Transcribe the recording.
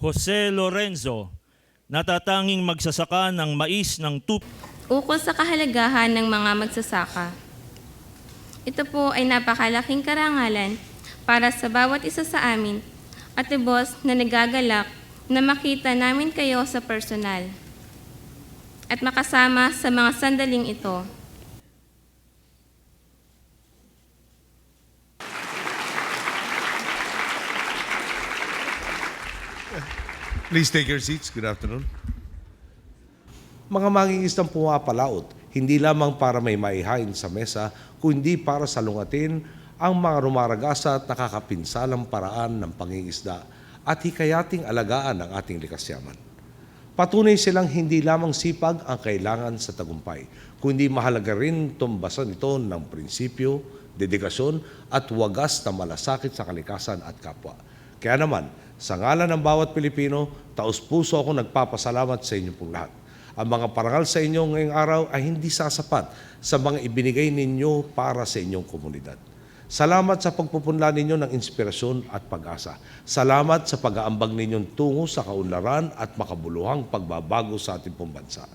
Jose Lorenzo, natatanging magsasaka ng mais ng Ukol sa kahalagahan ng mga magsasaka. Ito po ay napakalaking karangalan para sa bawat isa sa amin at lubos na nagagalak na makita namin kayo sa personal at makasama sa mga sandaling ito. Please take your seats. Good afternoon. Mga mangingisdang pumapalaot, hindi lamang para may maihain sa mesa, kundi para salungatin ang mga rumaragasa at nakakapinsalang paraan ng pangingisda at hikayating alagaan ang ating likas yaman. Patunay silang hindi lamang sipag ang kailangan sa tagumpay, kundi mahalaga rin tumbasan ito ng prinsipyo, dedikasyon at wagas na malasakit sa kalikasan at kapwa. Kaya naman, sa ngalan ng bawat Pilipino, taos-puso ako nagpapasalamat sa inyo pong lahat. Ang mga parangal sa inyo ngayong araw ay hindi sasapat sa mga ibinigay ninyo para sa inyong komunidad. Salamat sa pagpupunla ninyo ng inspirasyon at pag-asa. Salamat sa pag-aambag ninyong tungo sa kaunlaran at makabuluhang pagbabago sa ating pong bansa.